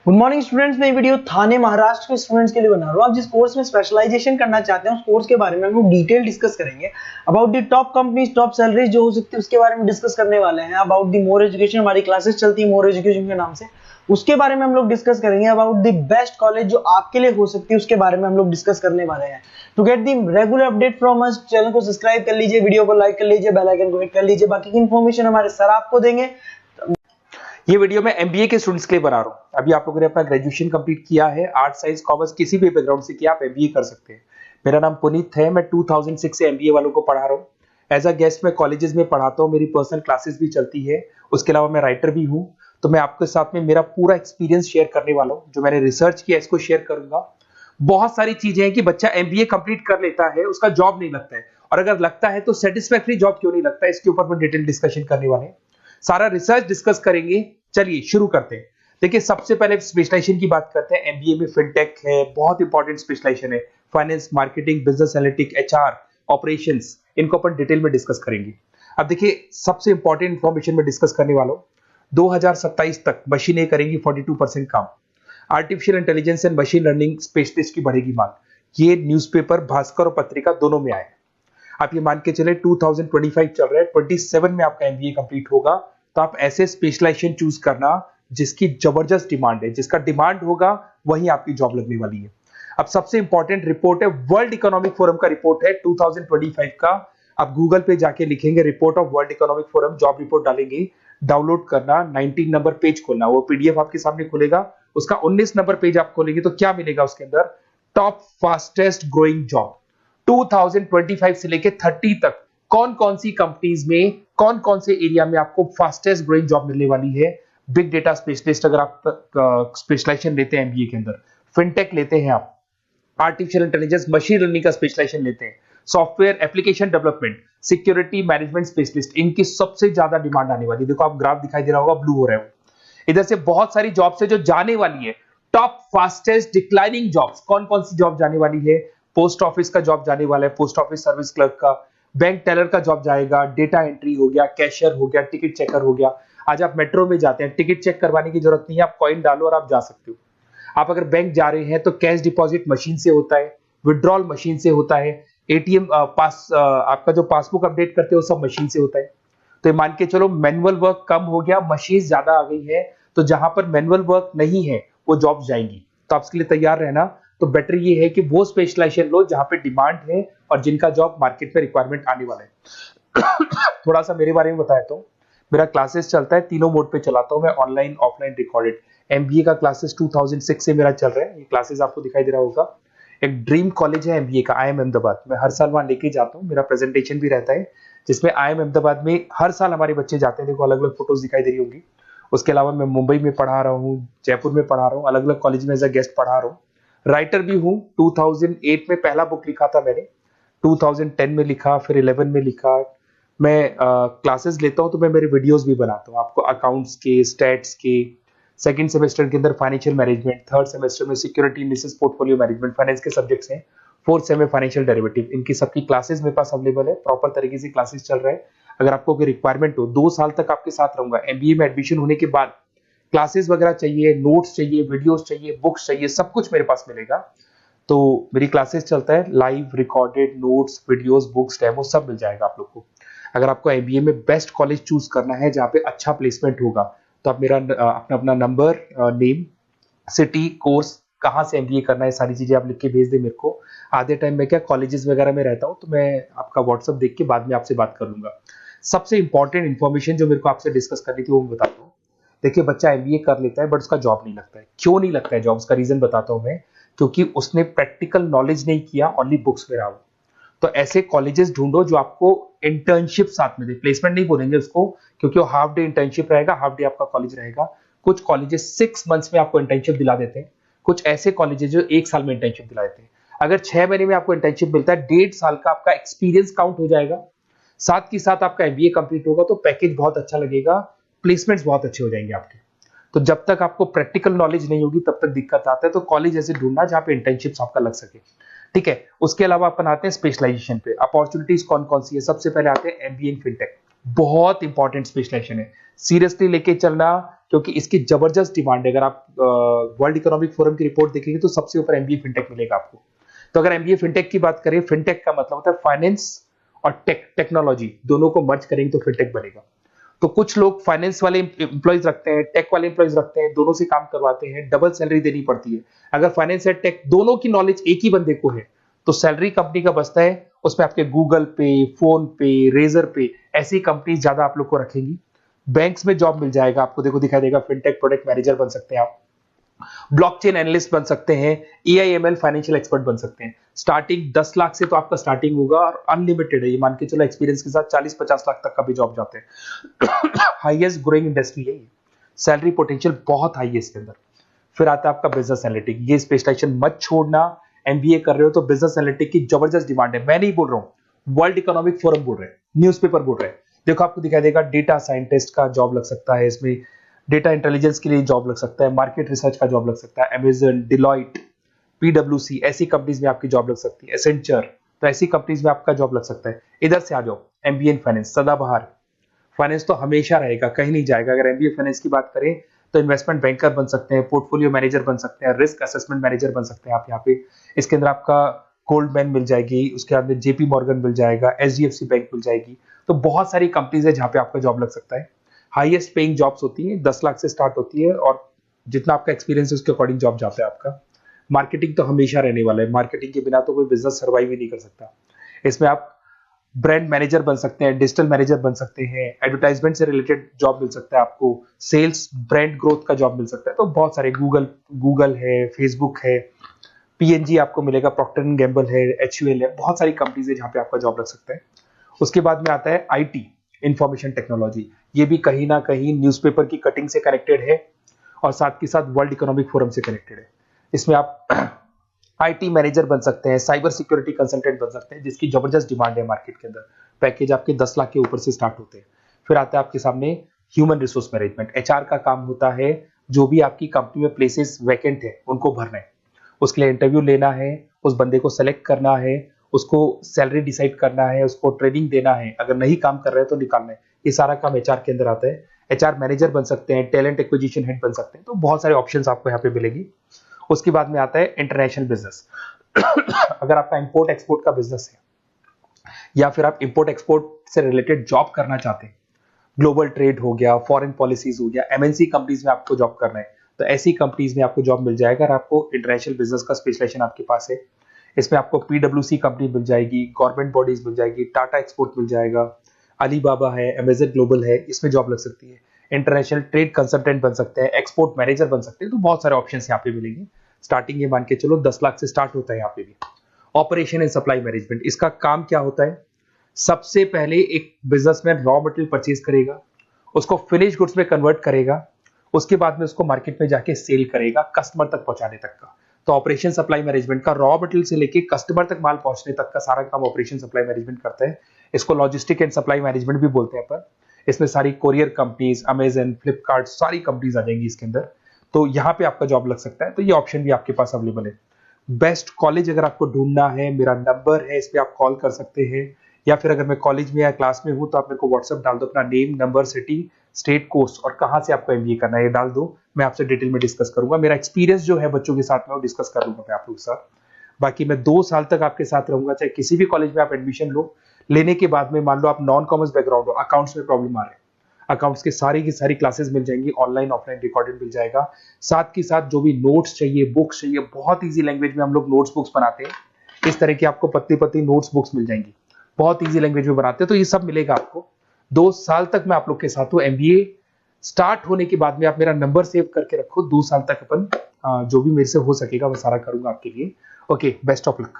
Good morning students. मैं video थाने महाराष्ट्र के students के लिए बना रहा हूँ। आप जिस कोर्स में स्पेशलाइजेशन करना चाहते हैं उस कोर्स के बारे में हम लोग डिटेल डिस्कस करेंगे। About the top companies, top salaries जो हो सकती है उसके बारे में डिस्कस करने वाले हैं। अबाउट द मोर एजुकेशन, हमारी क्लासेस चलती है मोर एजुकेशन के नाम से, उसके बारे में हम लोग डिस्कस करेंगे। अबाउट द बेस्ट कॉलेज जो आपके लिए हो सकती है उसके बारे में हम लोग डिस्कस करने वाले हैं। To get the regular update from us, channel को सब्सक्राइब कर लीजिए, वीडियो को लाइक कर लीजिए, बेल आइकन को हिट कर लीजिए। बाकी की इन्फॉर्मेशन हमारे सर आपको देंगे। ये वीडियो मैं एमबीए के स्टूडेंट्स के लिए बना रहा हूँ। अभी आप लोगों ने अपना ग्रेजुएशन कंप्लीट किया है, आर्ट साइंस कॉमर्स किसी भी बैकग्राउंड से किया, आप एमबीए कर सकते हैं। मेरा नाम पुनीत है, मैं 2006 से एमबीए वालों को पढ़ा रहा हूँ। एज अ गेस्ट मैं कॉलेजेस में पढ़ाता हूँ, मेरी पर्सनल क्लासेस भी चलती है। उसके अलावा मैं राइटर भी हूँ। तो मैं आपके साथ में मेरा पूरा एक्सपीरियंस शेयर करने वाला हूँ, जो मैंने रिसर्च किया इसको शेयर करूंगा। बहुत सारी चीजें हैं कि बच्चा एमबीए कंप्लीट कर लेता है, उसका जॉब नहीं लगता है, और अगर लगता है तो सेटिस्फैक्टरी जॉब क्यों नहीं लगता है, इसके ऊपर मैं डिटेल डिस्कशन करने वाले हैं। सारा रिसर्च डिस्कस करेंगे। चलिए शुरू करते हैं। देखिए, सबसे पहले स्पेशलाइजेशन की बात करते हैं। एमबीए में फिनटेक है, बहुत इंपॉर्टेंट स्पेशलाइजेशन है। Finance, marketing, business analytic, HR, operations, इनको अपन डिटेल में डिस्कस करेंगे। अब देखिए, सबसे इंपॉर्टेंट इंफॉर्मेशन में डिस्कस करने वाला हूं। 2027 तक मशीनें करेंगी 42% काम। Artificial intelligence and machine learning specialist की बढ़ेगी मांग। ये न्यूज़पेपर, भास्कर और पत्रिका दोनों में आए। आप ये मान के चले 2025 चल रहा है, 27 में आपका एमबीए कंप्लीट होगा। तो आप ऐसे स्पेशलाइजेशन चूज करना जिसकी जबरदस्त डिमांड है, जिसका डिमांड होगा वही आपकी जॉब लगने वाली है। अब सबसे इंपॉर्टेंट रिपोर्ट है, वर्ल्ड इकोनॉमिक फोरम का रिपोर्ट है 2025 का। आप गूगल पे जाके लिखेंगे report of world economic forum, job report डालेंगे, डाउनलोड करना, 19 नंबर पेज खोलना, वो पीडीएफ आपके सामने खुलेगा। उसका 19 नंबर पेज आप खोलेंगे तो क्या मिलेगा उसके अंदर? टॉप फास्टेस्ट ग्रोइंग जॉब 2025 से लेके 30 तक कौन कौन सी कंपनीज में, कौन कौन से एरिया में आपको फास्टेस्ट ग्रोइंग जॉब मिलने वाली है। बिग डेटा स्पेशलिस्ट अगर आप स्पेशलाइजेशन लेते हैं एमबीए के अंदर, फिनटेक लेते हैं आप, आर्टिफिशियल इंटेलिजेंस मशीन लर्निंग का स्पेशलाइजेशन लेते हैं, software application development, security management specialist, इनकी सबसे ज्यादा डिमांड आने वाली है। देखो, आप ग्राफ दिखाई दे रहा होगा, ब्लू हो रहा है। इधर से बहुत सारी जॉब्स है जो जाने वाली है। टॉप फास्टेस्ट डिक्लाइनिंग जॉब्स, कौन कौन सी जॉब जाने वाली है? पोस्ट ऑफिस का जॉब जाने वाला है, पोस्ट ऑफिस सर्विस क्लर्क का, बैंक टेलर का जॉब जाएगा, डेटा एंट्री हो गया, कैशियर हो गया, टिकट चेकर हो गया। आज आप मेट्रो में जाते हैं, टिकट चेक करवाने की जरूरत नहीं है, आप कॉइन डालो और आप जा सकते हो। आप अगर बैंक जा रहे हैं तो कैश डिपॉजिट मशीन से होता है, विड्रॉल मशीन से होता है, एटीएम आपका जो पासबुक अपडेट करते हो सब मशीन से होता है। तो ये मान के चलो मैनुअल वर्क कम हो गया, मशीन ज्यादा आ गई है। तो जहां पर मैनुअल वर्क नहीं है वो जॉब जाएंगी। तो आप इसके लिए तैयार रहना। तो बेटर ये है कि वो स्पेशलाइजेशन लो जहां पे डिमांड है और जिनका जॉब मार्केट में रिक्वायरमेंट आने वाला है। थोड़ा सा मेरे बारे में बताया तो, मेरा क्लासेस चलता है, तीनों मोड पे चलाता हूं मैं, ऑनलाइन, ऑफलाइन, रिकॉर्डेड। एमबीए का क्लासेस 2006 से मेरा चल रहा है। ये क्लासेस आपको दिखाई दे रहा होगा। एक ड्रीम कॉलेज है एमबीए का, IIM अहमदाबाद। मैं हर साल वहां लेके जाता हूँ, मेरा प्रेजेंटेशन भी रहता है, जिसमें IIM अहमदाबाद में हर साल हमारे बच्चे जाते हैं। देखो, अलग अलग फोटोज दिखाई दे रही होंगी। उसके अलावा मैं मुंबई में पढ़ा रहा हूँ, जयपुर में पढ़ा रहा हूँ, अलग अलग कॉलेज में एज अ गेस्ट पढ़ा रहा हूँ। राइटर भी हूँ। 2008 में पहला बुक लिखा था मैंने, 2010 में लिखा, फिर 11 में लिखा। मैं क्लासेस लेता हूँ तो मैं मेरे वीडियोस भी बनाता हूँ आपको, अकाउंट्स के, स्टैट्स के। सेकंड सेमेस्टर के अंदर फाइनेंशियल मैनेजमेंट, थर्ड सेमेस्टर में security analysis, portfolio management, finance के सब्जेक्ट्स हैं। फोर्थ सेम में फाइनेंशियल डेरिवेटिव। इनकी सबकी क्लासेस मेरे पास अवेलेबल है, प्रॉपर तरीके से क्लासेस चल रहा है। अगर आपको कोई रिक्वायरमेंट हो, 2 साल तक आपके साथ रहूंगा। एमबीए में एडमिशन होने के बाद क्लासेस वगैरह चाहिए, नोट्स चाहिए, वीडियोस चाहिए, बुक्स चाहिए, सब कुछ मेरे पास मिलेगा। तो मेरी क्लासेस चलता है, live, recorded, notes, videos, books, demo सब मिल जाएगा आप लोग को। अगर आपको एमबीए में बेस्ट कॉलेज चूज करना है जहाँ पे अच्छा प्लेसमेंट होगा, तो आप मेरा अपना नंबर, नेम, सिटी, कोर्स, कहाँ से एमबीए करना है, सारी चीजें आप लिख के भेज दे मेरे को। आधे टाइम में क्या कॉलेजेस वगैरह में रहता हूँ, तो मैं आपका व्हाट्सअप देख के बाद में आपसे बात कर लूंगा। सबसे इंपॉर्टेंट इन्फॉर्मेशन जो मेरे को आपसे डिस्कस करनी थी वो मैं बताता हूँ। देखिए, बच्चा एमबीए कर लेता है बट उसका जॉब नहीं लगता है। क्यों नहीं लगता है जॉब? उसका रीजन बताता हूँ मैं। क्योंकि उसने प्रैक्टिकल नॉलेज नहीं किया, ओनली बुक्स में रहा हो। तो ऐसे कॉलेजेस ढूंढो जो आपको इंटर्नशिप साथ में दे। प्लेसमेंट नहीं बोलेंगे उसको, क्योंकि वो हाफ डे इंटर्नशिप रहेगा, हाफ डे आपका कॉलेज रहेगा। कुछ कॉलेजेस 6 मंथ्स में आपको इंटर्नशिप दिला देते हैं, कुछ ऐसे कॉलेजेस जो 1 साल में इंटर्नशिप दिला देते हैं। अगर 6 महीने में आपको इंटर्नशिप मिलता है, 1.5 साल का आपका एक्सपीरियंस काउंट हो जाएगा। साथ ही साथ आपका एमबीए कंप्लीट होगा तो पैकेज बहुत अच्छा लगेगा, प्लेसमेंट्स बहुत अच्छे हो जाएंगे आपके। तो जब तक आपको प्रैक्टिकल नॉलेज नहीं होगी तब तक दिक्कत आता है। तो कॉलेज ऐसे ढूंढना जहां पे इंटर्नशिप्स आपका लग सके, ठीक है। उसके अलावा अपन आते हैं स्पेशलाइजेशन पे। अपॉर्चुनिटीज कौन कौन सी है? सबसे पहले आते हैं एमबीए इन फिनटेक। बहुत इंपॉर्टेंट स्पेशलाइजेशन है, सीरियसली लेके चलना, क्योंकि इसकी जबरदस्त डिमांड है। अगर आप वर्ल्ड इकोनॉमिक फोरम की रिपोर्ट देखेंगे तो सबसे ऊपर एमबीए फिनटेक मिलेगा आपको। तो अगर एमबीए फिनटेक की बात करें, फिनटेक का मतलब होता है फाइनेंस और टेक्नोलॉजी दोनों को मर्ज करेंगे तो फिनटेक बनेगा। तो कुछ लोग फाइनेंस वाले एम्प्लॉइज रखते हैं, टेक वाले एम्प्लॉइज रखते हैं, दोनों से काम करवाते हैं, डबल सैलरी देनी पड़ती है। अगर फाइनेंस या टेक दोनों की नॉलेज एक ही बंदे को है तो सैलरी कंपनी का बचता है, उसमें आपके गूगल पे, फोन पे, रेजर पे ऐसी कंपनी ज्यादा आप लोग को रखेंगी। बैंक्स में जॉब मिल जाएगा आपको, देखो दिखाई देगा, फिनटेक प्रोडक्ट मैनेजर बन सकते हैं आप, ब्लॉकचेन एनालिस्ट बन सकते हैं, एआईएमएल फाइनेंशियल एक्सपर्ट बन सकते हैं। स्टार्टिंग 10 लाख से तो आपका स्टार्टिंग होगा और अनलिमिटेड है, ये मान के चलो एक्सपीरियंस के साथ 40-50 लाख तक का भी जॉब जाते हैं। हाईएस्ट ग्रोइंग इंडस्ट्री है ये, सैलरी पोटेंशियल बहुत हाई है इसके अंदर। फिर आता है आपका बिजनेस एनालिटिक, ये स्पेशलाइजेशन मत छोड़ना। एमबीए कर रहे हो तो बिजनेस एनालिटिक की जबरदस्त डिमांड है। मैं नहीं बोल रहा हूं, वर्ल्ड इकोनॉमिक फोरम बोल रहे हैं, न्यूज़पेपर बोल रहे हैं। देखो आपको दिखाई देगा, डेटा साइंटिस्ट का जॉब लग सकता है इसमें, डेटा इंटेलिजेंस के लिए जॉब लग सकता है, मार्केट रिसर्च का जॉब लग सकता है, अमेजन, डिलॉइट, पीडब्ल्यूसी ऐसी कंपनीज में आपकी जॉब लग सकती है, एसेंचर, तो ऐसी कंपनीज में आपका जॉब लग सकता है। इधर से आ जाओ, एमबीए इन फाइनेंस सदाबहार, फाइनेंस तो हमेशा रहेगा, कहीं नहीं जाएगा। अगर एमबीए फाइनेंस की बात करें तो इन्वेस्टमेंट बैंकर बन सकते हैं, पोर्टफोलियो मैनेजर बन सकते हैं, रिस्क असेसमेंट मैनेजर बन सकते हैं आप यहाँ पे। इसके अंदर आपका गोल्डमैन मिल जाएगी, उसके बाद में जेपी मॉर्गन मिल जाएगा, एचडीएफसी बैंक मिल जाएगी। तो बहुत सारी कंपनीज है जहां पे आपका जॉब लग सकता है। हाईएस्ट पेइंग जॉब्स होती हैं, 10 लाख से स्टार्ट होती है और जितना आपका एक्सपीरियंस है उसके अकॉर्डिंग जॉब जाता है आपका। मार्केटिंग तो हमेशा रहने वाला है, मार्केटिंग के बिना तो कोई बिजनेस सर्वाइव ही नहीं कर सकता। इसमें आप ब्रांड मैनेजर बन सकते हैं, डिजिटल मैनेजर बन सकते हैं, एडवर्टाइजमेंट से रिलेटेड जॉब मिल सकता है आपको, सेल्स ब्रांड ग्रोथ का जॉब मिल सकता है। तो बहुत सारे गूगल है, फेसबुक है, पीएनजी आपको मिलेगा, प्रॉक्टर एंड गैम्बल है, एचयूएल है, बहुत सारी कंपनीज है जहां पे आपका जॉब लग सकता है। उसके बाद में आता है आईटी, इंफॉर्मेशन टेक्नोलॉजी, ये भी कहीं ना कहीं न्यूज़पेपर की कटिंग से कनेक्टेड है और साथ के साथ वर्ल्ड इकोनॉमिक फोरम से कनेक्टेड है। इसमें आप आईटी मैनेजर बन सकते हैं, साइबर सिक्योरिटी कंसल्टेंट बन सकते हैं, जिसकी जबरदस्त डिमांड है मार्केट के अंदर। पैकेज आपके 10 लाख के ऊपर से स्टार्ट होते हैं। फिर आता है आपके सामने ह्यूमन रिसोर्स मैनेजमेंट, एचआर का काम होता है, जो भी आपकी कंपनी में प्लेसेस वैकेंट है उनको भरना है, उसके लिए इंटरव्यू लेना है, उस बंदे को सेलेक्ट करना है, उसको सैलरी डिसाइड करना है, उसको ट्रेनिंग देना है, अगर नहीं काम कर रहे हैं तो निकालना है। ये सारा काम एचआर के अंदर आता है। एचआर मैनेजर बन सकते हैं, टैलेंट एक्विजिशन हेड बन सकते हैं, तो बहुत सारे ऑप्शंस आपको यहाँ पे मिलेगी। उसके बाद में आता है इंटरनेशनल बिजनेस। अगर आपका इंपोर्ट एक्सपोर्ट का बिजनेस है या फिर आप इंपोर्ट एक्सपोर्ट से रिलेटेड जॉब करना चाहते हैं, ग्लोबल ट्रेड हो गया, फॉरेन पॉलिसीज हो गया, एमएनसी कंपनीज में आपको जॉब करना है, तो ऐसी कंपनीज में आपको जॉब मिल जाएगा। अगर आपको इंटरनेशनल बिजनेस का स्पेशलाइजेशन आपके पास है, इसमें आपको पीडब्ल्यूसी कंपनी मिल जाएगी, गवर्नमेंट बॉडीज मिल जाएगी, टाटा एक्सपोर्ट मिल जाएगा, अलीबाबा है, अमेजन ग्लोबल है, इसमें जॉब लग सकती है। इंटरनेशनल ट्रेड कंसल्टेंट बन सकते हैं, एक्सपोर्ट मैनेजर बन सकते हैं, तो बहुत सारे ऑप्शन यहाँ पे मिलेंगे। स्टार्टिंग ये मान के चलो 10 लाख से स्टार्ट होता है यहाँ पे भी। ऑपरेशन एंड सप्लाई मैनेजमेंट, इसका काम क्या होता है? सबसे पहले एक बिजनेसमैन रॉ मटेरियल परचेज करेगा, उसको फिनिश गुड्स में कन्वर्ट करेगा, उसके बाद में उसको मार्केट में जाके सेल करेगा कस्टमर तक पहुंचाने तक का। तो ऑपरेशन सप्लाई मैनेजमेंट का रॉ मटेरियल से लेके कस्टमर तक माल पहुंचने तक का सारा काम ऑपरेशन सप्लाई मैनेजमेंट करता है। इसको लॉजिस्टिक एंड सप्लाई मैनेजमेंट भी बोलते हैं अपन। इसमें सारी कोरियर कंपनीज, अमेजन, फ्लिपकार्ट, सारी कंपनीज आ जाएंगी इसके अंदर। तो यहाँ पे आपका जॉब लग सकता है। तो ये ऑप्शन भी आपके पास अवेलेबल है। बेस्ट कॉलेज अगर आपको ढूंढना है, मेरा नंबर है, इस पे आप कॉल कर सकते हैं, या फिर अगर मैं कॉलेज में या क्लास में हूं तो आप मेरे को व्हाट्सएप डाल दो, अपना name, number, city, state, course और कहां से आपको एमबीए करना है ये डाल दो। मैं आपसे डिटेल में डिस्कस करूंगा। मेरा एक्सपीरियंस जो है बच्चों के साथ में वो डिस्कस कर लूंगा मैं आप लोगों के साथ। बाकी मैं 2 साल तक आपके साथ रहूंगा, चाहे किसी भी कॉलेज में आप एडमिशन लो। लेने के बाद में मान लो आप नॉन कॉमर्स बैकग्राउंड हो, अकाउंट्स में प्रॉब्लम आ रहा है, अकाउंट्स की सारी क्लासेस मिल जाएंगी, ऑनलाइन ऑफलाइन रिकॉर्डेड मिल जाएगा। साथ के साथ जो भी नोट्स चाहिए, बुक्स चाहिए, बहुत ईजी लैंग्वेज में हम लोग नोट्स बुक्स बनाते हैं। इस तरह की आपको पत्ती नोट्स बुक्स मिल जाएंगी, बहुत ईजी लैंग्वेज में बनाते हैं। तो ये सब मिलेगा आपको। 2 साल तक मैं आप लोग के साथ हूँ। एमबीए स्टार्ट होने के बाद में आप मेरा नंबर सेव करके रखो। 2 साल तक अपन जो भी मेरे से हो सकेगा वो सारा करूंगा आपके लिए। Okay, best of luck.